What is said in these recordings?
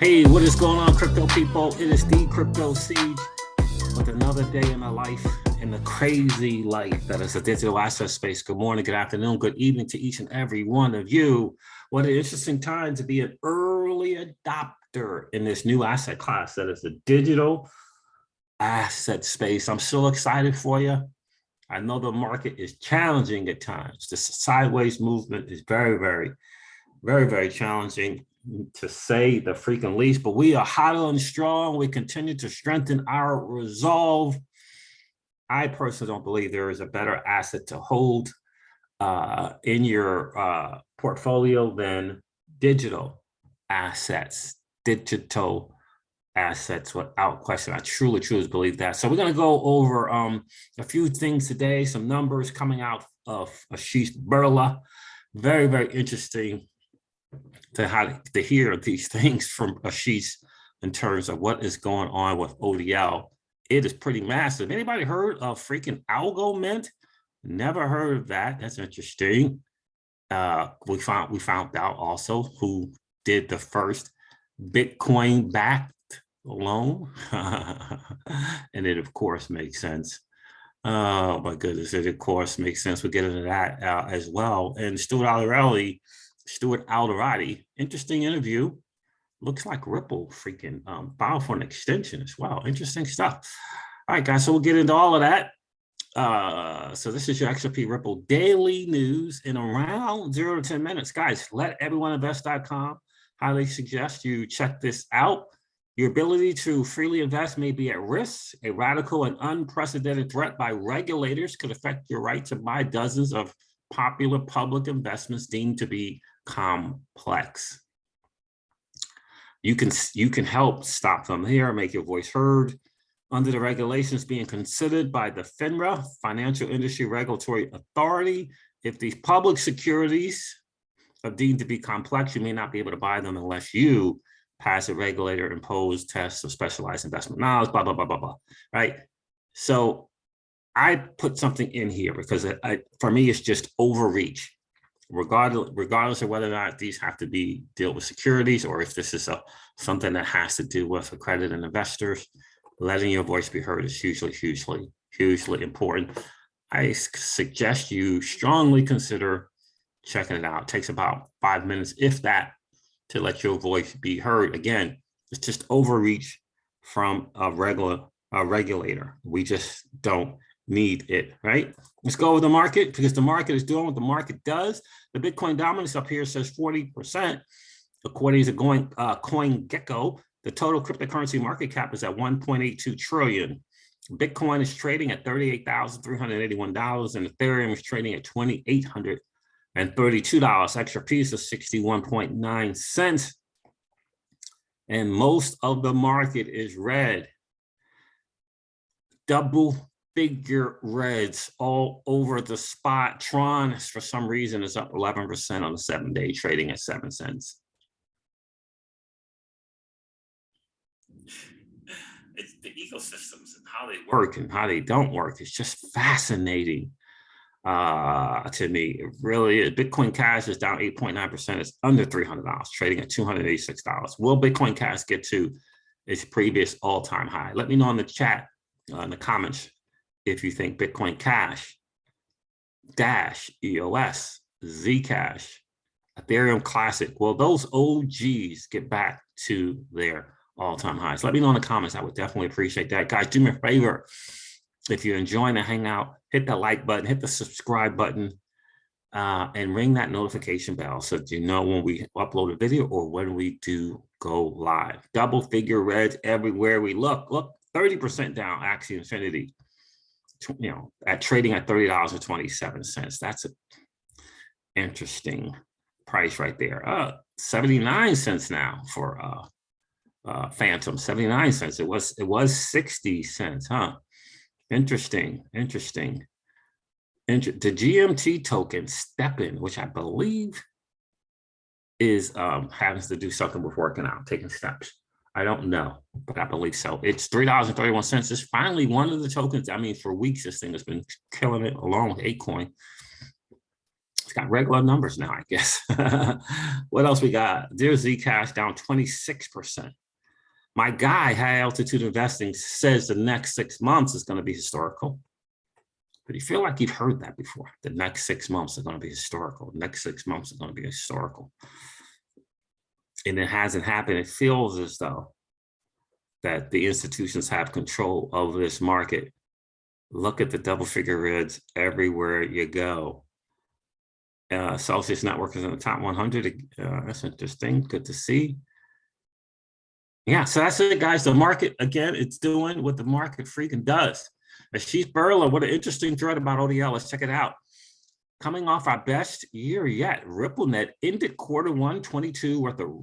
Hey, what is going on, crypto people? It is the Crypto Siege with another day in my life, in the crazy life that is a digital asset space. Good morning, good afternoon, good evening to each and every one of you. What an interesting time to be an early adopter in this new asset class that is the digital asset space. I'm so excited for you. I know the market is challenging at times. The sideways movement is very challenging, to say the freaking least, but we are hot and strong. We continue to strengthen our resolve. I personally don't believe there is a better asset to hold in your portfolio than digital assets, without question. I truly believe that. So we're going to go over a few things today, some numbers coming out of Ashish Birla. Very interesting to hear these things from Ashish in terms of what is going on with ODL. It is pretty massive. Anybody heard of freaking Algo Mint? Never heard of that. That's interesting. We found out also who did the first Bitcoin backed loan. And it of course makes sense. Oh my goodness, it of course makes sense. We'll get into that as well. And Stuart Alderati, interesting interview. Looks like Ripple freaking filed for an extension as well. Interesting stuff. All right, guys, so we'll get into all of that. So this is your XRP Ripple daily news in around 0 to 10 minutes. Guys, let everyoneinvest.com. Highly suggest you check this out. Your ability to freely invest may be at risk. A radical and unprecedented threat by regulators could affect your right to buy dozens of popular public investments deemed to be complex. You can help stop them here, make your voice heard. Under the regulations being considered by the FINRA, Financial Industry Regulatory Authority, if these public securities are deemed to be complex, you may not be able to buy them unless you pass a regulator imposed test of specialized investment knowledge, blah, blah, blah, blah, blah, right? So I put something in here because for me, it's just overreach, regardless of whether or not these have to deal with securities or if this is something that has to do with accredited investors. Letting your voice be heard is hugely important. I suggest you strongly consider checking it out. It takes about 5 minutes, if that, to let your voice be heard. Again, it's just overreach from a regulator. We just don't need it, right? Let's go over the market because the market is doing what the market does. The Bitcoin dominance up here says 40%. According to CoinGecko, the total cryptocurrency market cap is at 1.82 trillion. Bitcoin is trading at $38,381 and Ethereum is trading at $2,832. XRP is 61.9 cents. And most of the market is red. Double figure reds all over the spot. Tron, for some reason, is up 11% on the 7-day, trading at 7 cents. It's the ecosystems and how they work and how they don't work. It's just fascinating to me. It really is. Bitcoin Cash is down 8.9%. It's under $300, trading at $286. Will Bitcoin Cash get to its previous all-time high? Let me know in the chat, in the comments, if you think Bitcoin Cash, Dash, EOS, Zcash, Ethereum Classic, will those OGs get back to their all-time highs? Let me know in the comments. I would definitely appreciate that. Guys, do me a favor. If you're enjoying the hangout, hit the like button, hit the subscribe button, and ring that notification bell so that you know when we upload a video or when we do go live. Double figure reds everywhere we look. Look, 30% down, Axie Infinity, at trading at $30.27. That's an interesting price right there. 79 cents now for Phantom, 79 cents. It was 60 cents, huh? Interesting. The GMT token STEPN, which I believe is having to do something with working out, taking steps. I don't know, but I believe so. It's $3.31. It's finally one of the tokens. I mean, for weeks, this thing has been killing it along with ApeCoin. It's got regular numbers now, I guess. What else we got? There's Zcash down 26%. My guy, High Altitude Investing, says the next 6 months is going to be historical. But you feel like you've heard that before. The next 6 months are going to be historical. The next 6 months are going to be historical. And it hasn't happened. It feels as though that the institutions have control of this market. Look at the double figure reds everywhere you go. Celsius Network is in the top 100. That's interesting. Good to see. Yeah, so that's it, guys. The market, again, it's doing what the market freaking does. Ashish Burla, what an interesting thread about ODL. Let's check it out. Coming off our best year yet, RippleNet ended Q1 22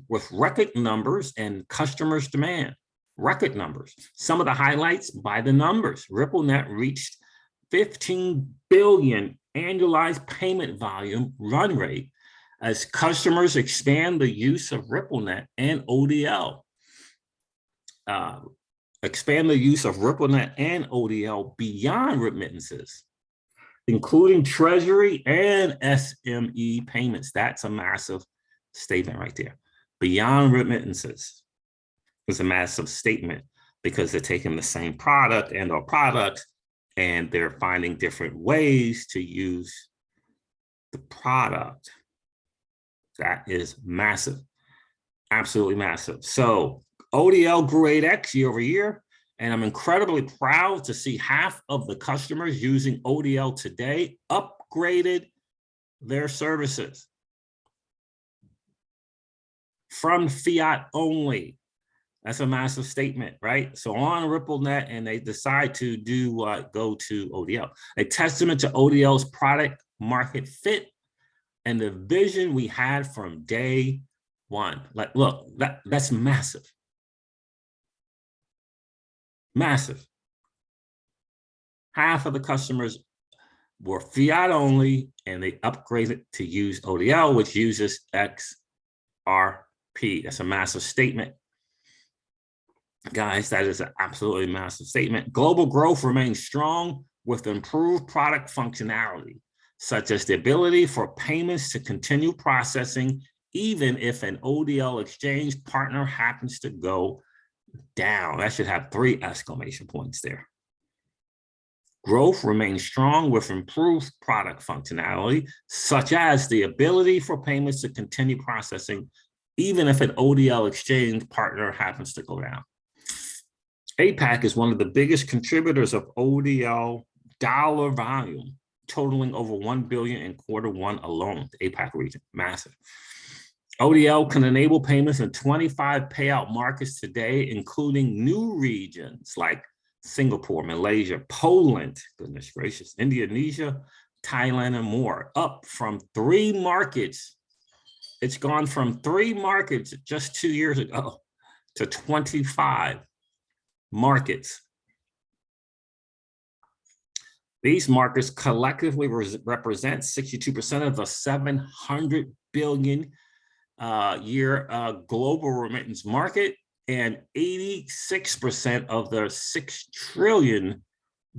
with record numbers and customers' demand. Record numbers. Some of the highlights by the numbers. RippleNet reached 15 billion annualized payment volume run rate as customers expand the use of RippleNet and ODL. Expand the use of RippleNet and ODL beyond remittances, including treasury and SME payments. That's a massive statement right there. Beyond remittances is a massive statement because they're taking the same product and or products and they're finding different ways to use the product. That is massive, absolutely massive. So ODL grew 8x year over year, and I'm incredibly proud to see half of the customers using ODL today upgraded their services from fiat only. That's a massive statement, right? So on RippleNet, and they decide to do what? Go to ODL. A testament to ODL's product market fit and the vision we had from day one. Like, look, that's massive. Massive. Half of the customers were fiat only, and they upgraded to use ODL, which uses XRP. That's a massive statement. Guys, that is an absolutely massive statement. Global growth remains strong with improved product functionality, such as the ability for payments to continue processing, even if an ODL exchange partner happens to go down. That should have 3 exclamation points there. Growth remains strong with improved product functionality, such as the ability for payments to continue processing, even if an ODL exchange partner happens to go down. APAC is one of the biggest contributors of ODL dollar volume, totaling over 1 billion in Q1 alone. The APAC region, massive. ODL can enable payments in 25 payout markets today, including new regions like Singapore, Malaysia, Poland, goodness gracious, Indonesia, Thailand, and more, up from 3 markets. It's gone from 3 markets just 2 years ago to 25 markets. These markets collectively represent 62% of the 700 billion year global remittance market and 86% of the 6 trillion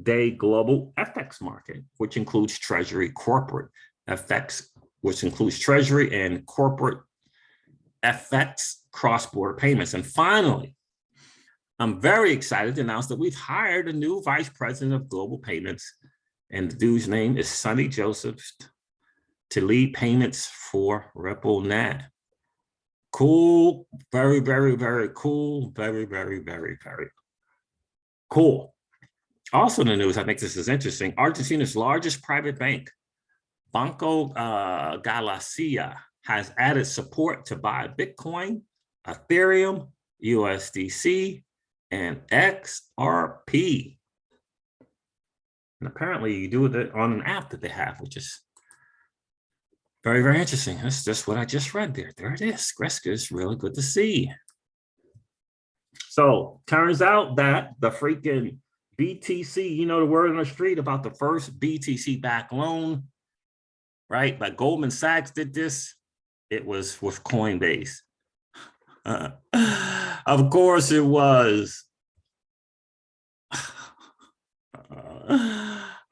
day global FX market, which includes treasury corporate FX, which includes treasury and corporate FX cross-border payments. And finally, I'm very excited to announce that we've hired a new vice president of global payments, and the dude's name is Sonny Joseph, to lead payments for RippleNet. Cool, very, very, very cool, very, very, very, very cool. Also in the news, I think this is interesting, Argentina's largest private bank, Banco Galicia, has added support to buy Bitcoin, Ethereum, USDC, and XRP. And apparently you do it on an app that they have, which is very, very interesting. That's just what I just read there. There it is. Greska is really good to see. So turns out that the freaking BTC, you know the word on the street about the first BTC backed loan, right? But Goldman Sachs did this. It was with Coinbase. Of course it was.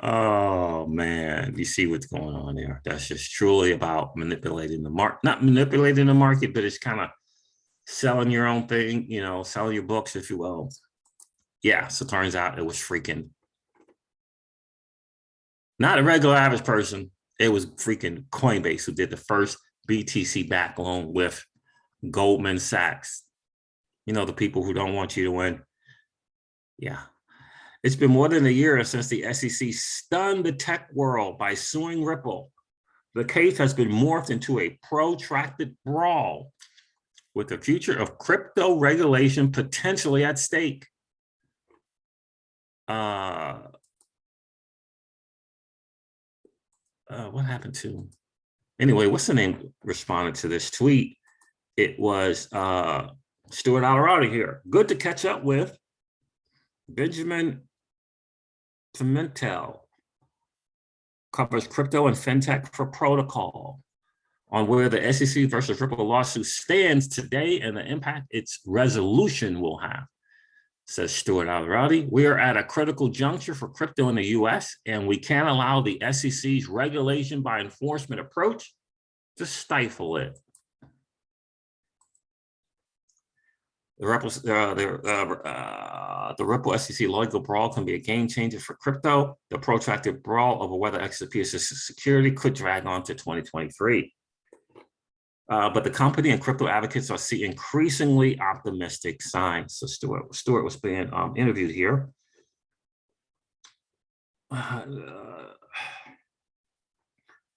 Oh man, you see what's going on there. That's just truly about manipulating the market, not manipulating the market, but it's kind of selling your own thing, you know, selling your books, if you will. Yeah, so it turns out it was freaking not a regular average person. It was freaking Coinbase who did the first BTC back loan with Goldman Sachs. You know, the people who don't want you to win. Yeah. It's been more than a year since the SEC stunned the tech world by suing Ripple. The case has been morphed into a protracted brawl with the future of crypto regulation potentially at stake. What happened to? Anyway, what's the name responded to this tweet? It was Stuart Alvarado here. Good to catch up with. Benjamin Pimentel covers crypto and fintech for Protocol on where the SEC versus Ripple lawsuit stands today and the impact its resolution will have, says Stuart Alvarado. We are at a critical juncture for crypto in the US, and we can't allow the SEC's regulation by enforcement approach to stifle it. The Ripple SEC legal brawl can be a game changer for crypto. The protracted brawl over whether XRP is a security could drag on to 2023. But the company and crypto advocates are seeing increasingly optimistic signs. So Stuart was being interviewed here.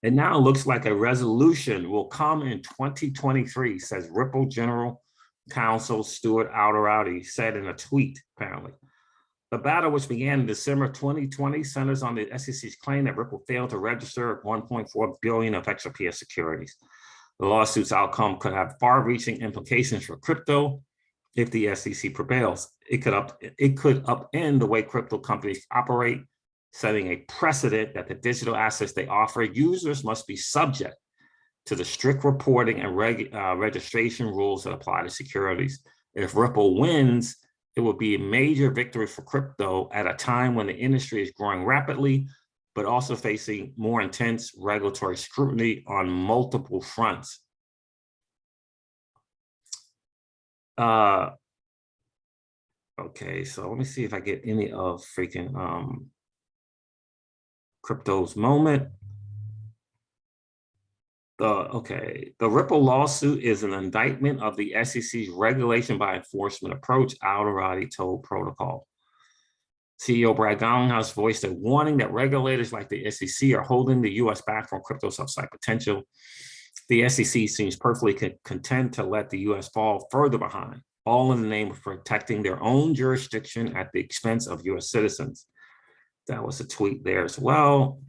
It now looks like a resolution will come in 2023, says Ripple General Counsel Stuart Alvarado said in a tweet, apparently. The battle, which began in December 2020, centers on the SEC's claim that Ripple failed to register 1.4 billion of XRP as securities. The lawsuit's outcome could have far-reaching implications for crypto if the SEC prevails. It could upend the way crypto companies operate, setting a precedent that the digital assets they offer users must be subject to the strict reporting and registration rules that apply to securities. If Ripple wins, it will be a major victory for crypto at a time when the industry is growing rapidly, but also facing more intense regulatory scrutiny on multiple fronts. Okay, so let me see if I get any of freaking crypto's moment. The Ripple lawsuit is an indictment of the SEC's regulation by enforcement approach, Alvarado told Protocol. CEO Brad Garlinghouse voiced a warning that regulators like the SEC are holding the U.S. back from crypto's upside potential. The SEC seems perfectly content to let the U.S. fall further behind, all in the name of protecting their own jurisdiction at the expense of U.S. citizens. That was a tweet there as well.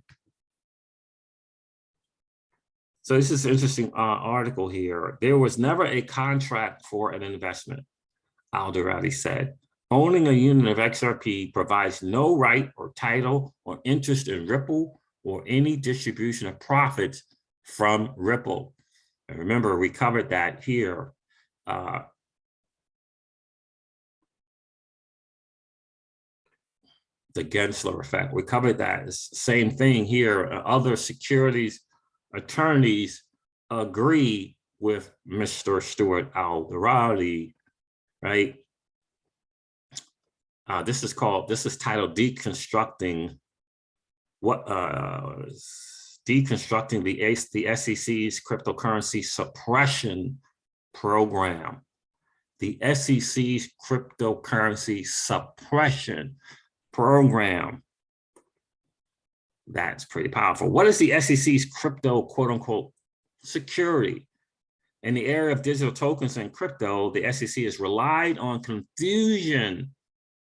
So this is an interesting article here. There was never a contract for an investment, Alvarado said. Owning a unit of XRP provides no right or title or interest in Ripple or any distribution of profits from Ripple. And remember, we covered that here. The Gensler effect. We covered that. It's the same thing here. Other securities attorneys agree with Mr. Stuart Alvarado, right? This is titled Deconstructing Deconstructing the SEC's Cryptocurrency Suppression Program. The SEC's Cryptocurrency Suppression Program. That's pretty powerful. What is the SEC's crypto, quote unquote, security? In the area of digital tokens and crypto, the SEC has relied on confusion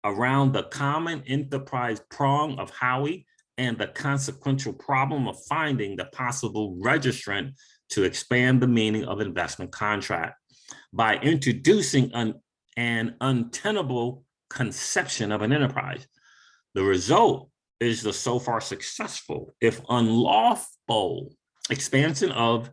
around the common enterprise prong of Howey and the consequential problem of finding the possible registrant to expand the meaning of investment contract by introducing an untenable conception of an enterprise. The result is the so far successful, if unlawful, expansion of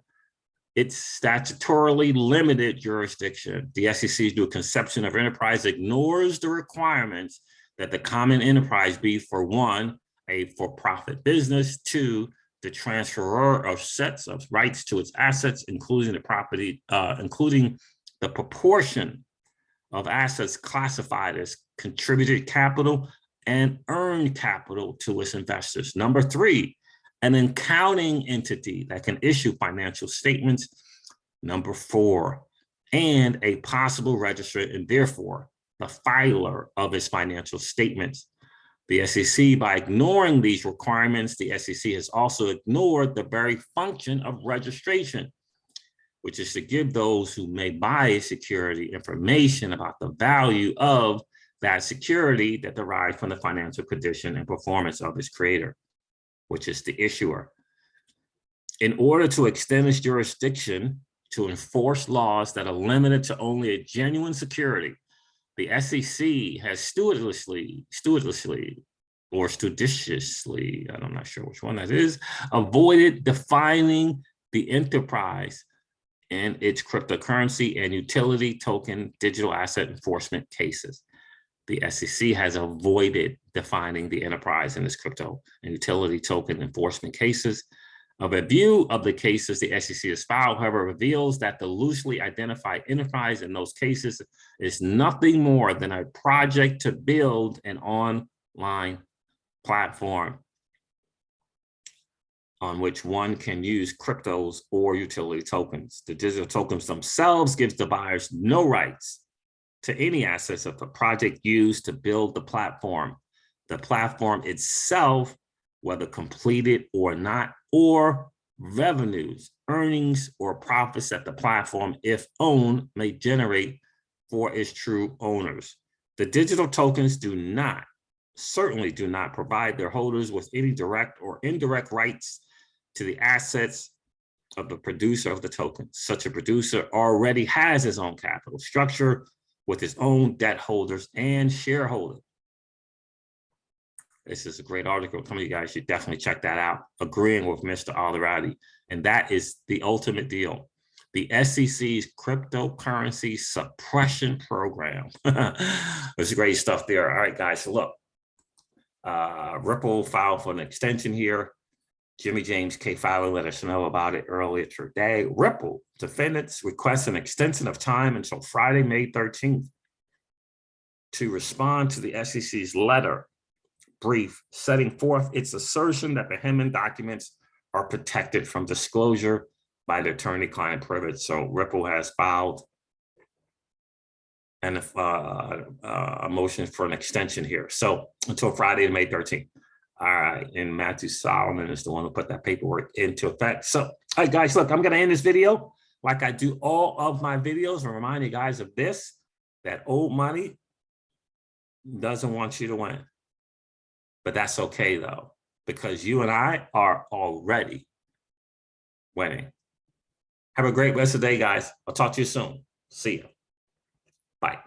its statutorily limited jurisdiction. The SEC's new conception of enterprise ignores the requirements that the common enterprise be, for one, a for-profit business. 2, the transferor of sets of rights to its assets, including the property, including the proportion of assets classified as contributed capital and earned capital to its investors. Number 3, an accounting entity that can issue financial statements. Number 4, and a possible registrant and therefore the filer of its financial statements. The SEC, by ignoring these requirements, the SEC has also ignored the very function of registration, which is to give those who may buy a security information about the value of that security that derives from the financial condition and performance of its creator, which is the issuer. In order to extend its jurisdiction to enforce laws that are limited to only a genuine security, the SEC has studiously, I'm not sure which one that is, avoided defining the enterprise in its cryptocurrency and utility token digital asset enforcement cases. The SEC has avoided defining the enterprise in its crypto and utility token enforcement cases. A review of the cases the SEC has filed, however, reveals that the loosely identified enterprise in those cases is nothing more than a project to build an online platform on which one can use cryptos or utility tokens. The digital tokens themselves gives the buyers no rights to any assets of the project used to build the platform. The platform itself, whether completed or not, or revenues, earnings, or profits that the platform, if owned, may generate for its true owners. The digital tokens certainly do not provide their holders with any direct or indirect rights to the assets of the producer of the token. Such a producer already has his own capital structure with his own debt holders and shareholders. This is a great article. Some of you guys should definitely check that out. Agreeing with Mr. Alderati. And that is the ultimate deal. The SEC's cryptocurrency suppression program. There's great stuff there. All right, guys. So look, Ripple filed for an extension here. Jimmy James K. Fowler let us know about it earlier today. Ripple defendants request an extension of time until Friday, May 13th to respond to the SEC's letter brief setting forth its assertion that the Hinman documents are protected from disclosure by the attorney-client privilege. So Ripple has filed a motion for an extension here. So until Friday, May 13th. All right, and Matthew Solomon is the one who put that paperwork into effect. So, all right, guys, look, I'm going to end this video like I do all of my videos and remind you guys of this, that old money doesn't want you to win. But that's okay, though, because you and I are already winning. Have a great rest of the day, guys. I'll talk to you soon. See you. Bye.